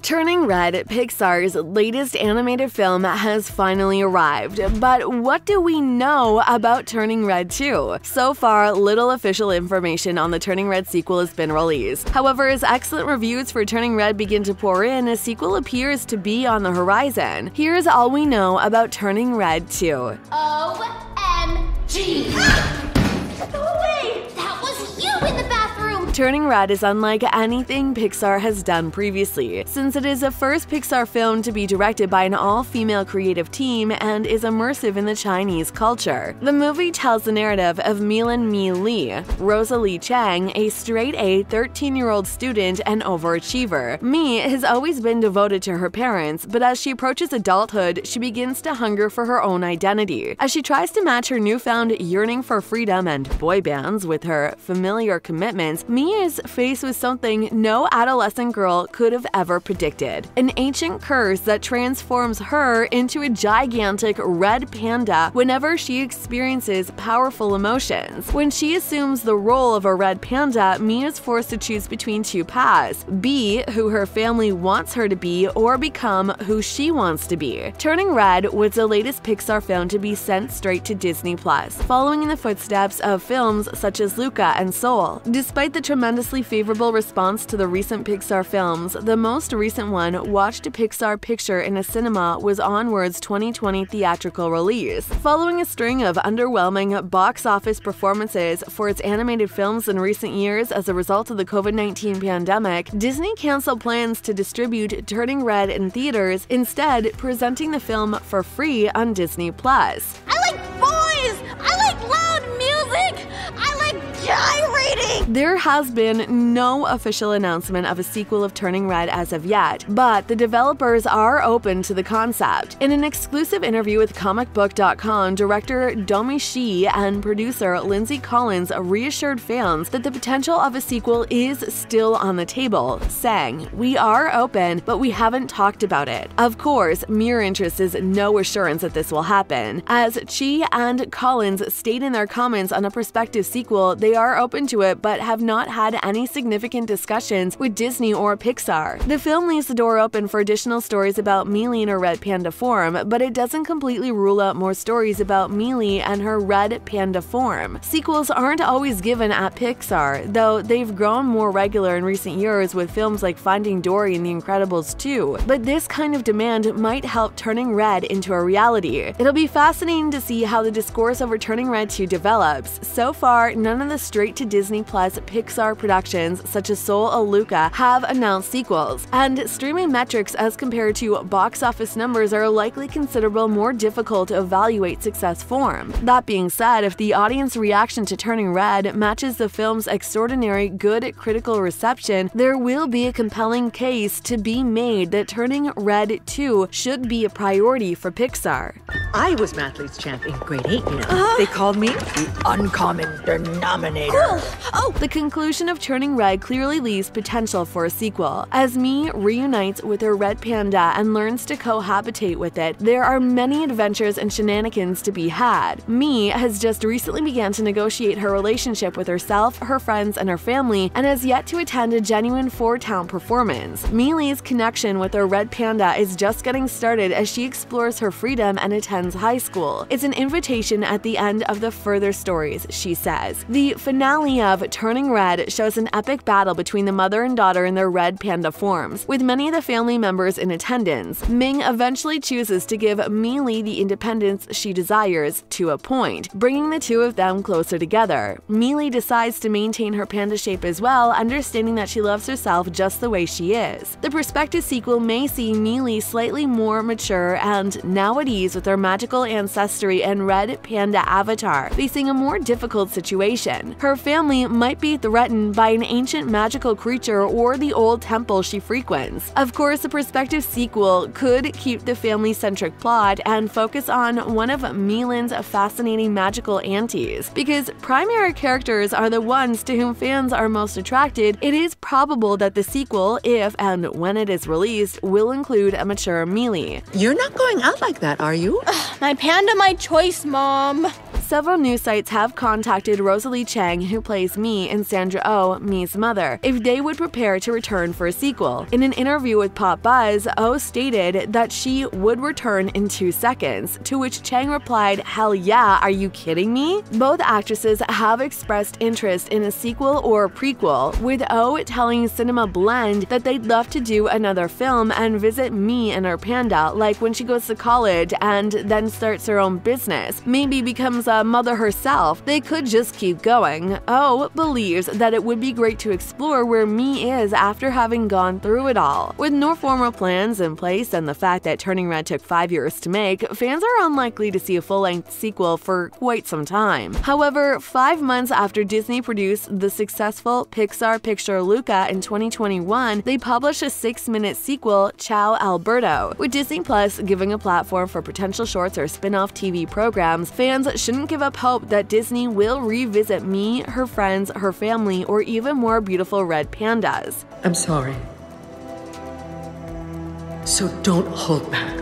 Turning Red, Pixar's latest animated film, has finally arrived. But what do we know about Turning Red 2? So far, little official information on the Turning Red sequel has been released. However, as excellent reviews for Turning Red begin to pour in, a sequel appears to be on the horizon. Here's all we know about Turning Red 2. OMG! Go away! That was you in the bathroom! Turning Red is unlike anything Pixar has done previously, since it is the first Pixar film to be directed by an all-female creative team and is immersive in the Chinese culture. The movie tells the narrative of Milan Mi Li, Rosalie Chang, a straight-A 13-year-old student and overachiever. Mi has always been devoted to her parents, but as she approaches adulthood, she begins to hunger for her own identity. As she tries to match her newfound yearning for freedom and boy bands with her familiar commitments, Mi is faced with something no adolescent girl could have ever predicted: an ancient curse that transforms her into a gigantic red panda whenever she experiences powerful emotions. When she assumes the role of a red panda, Mi is forced to choose between two paths: be who her family wants her to be, or become who she wants to be. Turning Red was the latest Pixar film to be sent straight to Disney+, following in the footsteps of films such as Luca and Soul. Despite the tremendously favorable response to the recent Pixar films, the most recent one, watched a Pixar picture in a cinema, was Onward's 2020 theatrical release. Following a string of underwhelming box office performances for its animated films in recent years as a result of the COVID-19 pandemic, Disney canceled plans to distribute Turning Red in theaters, instead presenting the film for free on Disney+. I like boys! I like loud music! I like gyrating! There has been no official announcement of a sequel of Turning Red as of yet, but the developers are open to the concept. In an exclusive interview with comicbook.com, director Domi Shi and producer Lindsay Collins reassured fans that the potential of a sequel is still on the table, saying, "We are open, but we haven't talked about it." Of course, mere interest is no assurance that this will happen. As Shi and Collins state in their comments on a prospective sequel, they are open to it but have not had any significant discussions with Disney or Pixar. The film leaves the door open for additional stories about Mi Li in her red panda form, but it doesn't completely rule out more stories about Mi Li and her red panda form. Sequels aren't always given at Pixar, though they've grown more regular in recent years with films like Finding Dory and The Incredibles 2, but this kind of demand might help Turning Red into a reality. It'll be fascinating to see how the discourse over Turning Red 2 develops. So far, none of the straight-to-Disney Plus Pixar productions such as Soul or Luca have announced sequels, and streaming metrics as compared to box office numbers are likely considerable more difficult to evaluate success form. That being said, if the audience reaction to Turning Red matches the film's extraordinary good critical reception, there will be a compelling case to be made that Turning Red 2 should be a priority for Pixar. I was Mathletes champ in grade 8, you know. They called me the uncommon denominator. The conclusion of Turning Red clearly leaves potential for a sequel. As Mi reunites with her red panda and learns to cohabitate with it, there are many adventures and shenanigans to be had. Mi has just recently begun to negotiate her relationship with herself, her friends, and her family, and has yet to attend a genuine four-town performance. Mi Li's connection with her red panda is just getting started as she explores her freedom and attends high school. It's an invitation at the end of the further stories, she says. The finale of Turning Red shows an epic battle between the mother and daughter in their red panda forms, with many of the family members in attendance. Ming eventually chooses to give Mi Li the independence she desires, to a point, bringing the two of them closer together. Mi Li decides to maintain her panda shape as well, understanding that she loves herself just the way she is. The prospective sequel may see Mi Li slightly more mature and now at ease with her magical ancestry and red panda avatar, facing a more difficult situation. Her family might be threatened by an ancient magical creature or the old temple she frequents. Of course, the prospective sequel could keep the family-centric plot and focus on one of Milan's fascinating magical aunties. Because primary characters are the ones to whom fans are most attracted, it is probable that the sequel, if and when it is released, will include a mature Mi Li. You're not going out like that, are you? My panda, my choice, Mom. several news sites have contacted Rosalie Chang, who plays Mi, and Sandra Oh, Mi's mother, if they would prepare to return for a sequel. In an interview with Pop Buzz, Oh stated that she would return in 2 seconds, to which Chang replied, "Hell yeah, are you kidding me?" Both actresses have expressed interest in a sequel or prequel, with Oh telling Cinema Blend that they'd love to do another film and visit Mi and her panda, like when she goes to college and then starts her own business, maybe becomes a mother herself. They could just keep going. Oh believes that it would be great to explore where Mi is after having gone through it all. With no formal plans in place and the fact that Turning Red took 5 years to make, fans are unlikely to see a full-length sequel for quite some time. However, 5 months after Disney produced the successful Pixar picture Luca in 2021, they published a 6-minute sequel, Ciao Alberto. With Disney Plus giving a platform for potential shorts or spin-off TV programs, fans shouldn't give up hope that Disney will revisit Mi, her friends, her family, or even more beautiful red pandas. I'm sorry. So don't hold back.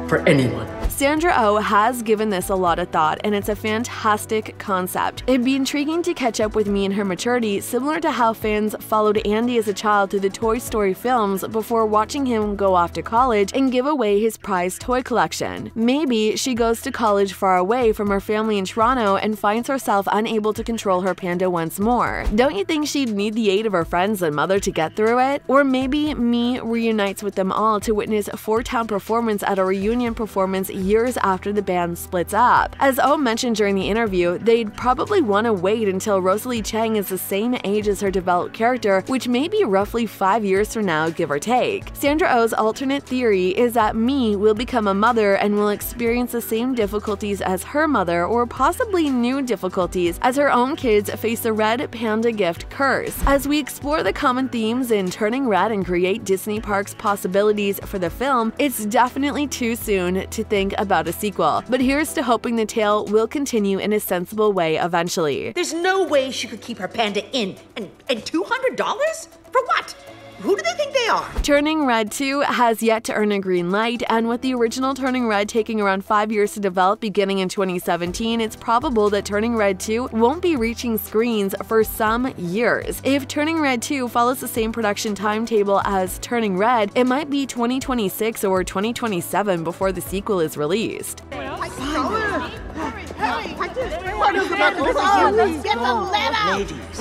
For anyone. Sandra Oh has given this a lot of thought, and it's a fantastic concept. It'd be intriguing to catch up with Mi in her maturity, similar to how fans followed Andy as a child through the Toy Story films before watching him go off to college and give away his prized toy collection. Maybe she goes to college far away from her family in Toronto and finds herself unable to control her panda once more. Don't you think she'd need the aid of her friends and mother to get through it? Or maybe Mi reunites with them all to witness a four-town performance at a reunion performance years after the band splits up. As Oh mentioned during the interview, they'd probably want to wait until Rosalie Chang is the same age as her developed character, which may be roughly 5 years from now, give or take. Sandra Oh's alternate theory is that Mi will become a mother and will experience the same difficulties as her mother, or possibly new difficulties as her own kids face the red panda gift curse. As we explore the common themes in Turning Red and create Disney Parks possibilities for the film, it's definitely too soon to think about a sequel, but here's to hoping the tale will continue in a sensible way eventually. There's no way she could keep her panda in. And $200? For what? Who do they think they are? Turning Red 2 has yet to earn a green light, and with the original Turning Red taking around 5 years to develop beginning in 2017, it's probable that Turning Red 2 won't be reaching screens for some years. If Turning Red 2 follows the same production timetable as Turning Red, it might be 2026 or 2027 before the sequel is released.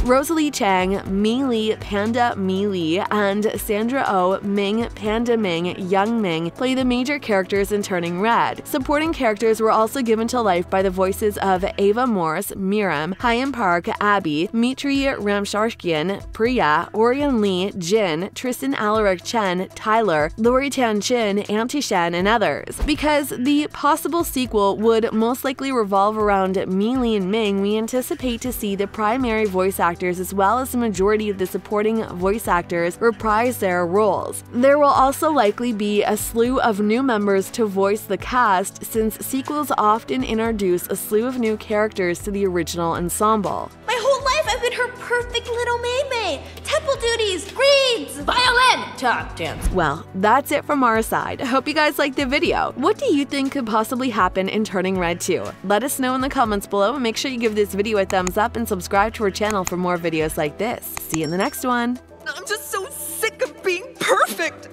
Rosalie Chang, Mi Li, Panda Mi Li, and Sandra Oh, Ming, Panda Ming, Young Ming play the major characters in Turning Red. Supporting characters were also given to life by the voices of Ava Morse, Miriam, Hyam Park, Abby, Mitri Ramsharskian, Priya, Orion Lee, Jin, Tristan Alaric Chen, Tyler, Lori Tan Chin, Auntie Shen, and others. Because the possible sequel would most likely revolve around Mi Li and Ming, we anticipate to see the primary voice actors as well as the majority of the supporting voice actors reprise their roles. There will also likely be a slew of new members to voice the cast, since sequels often introduce a slew of new characters to the original ensemble. My whole life I've been her perfect little maid. Temple duties, reeds, violin, tap dance. Well, that's it from our side. I hope you guys liked the video. What do you think could possibly happen in Turning Red 2? Let us know in the comments below, and make sure you give this video a thumbs up and subscribe to our channel for more videos like this. See you in the next one. I'm just so sick of being perfect.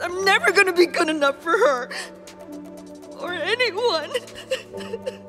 I'm never gonna be good enough for her. Or anyone.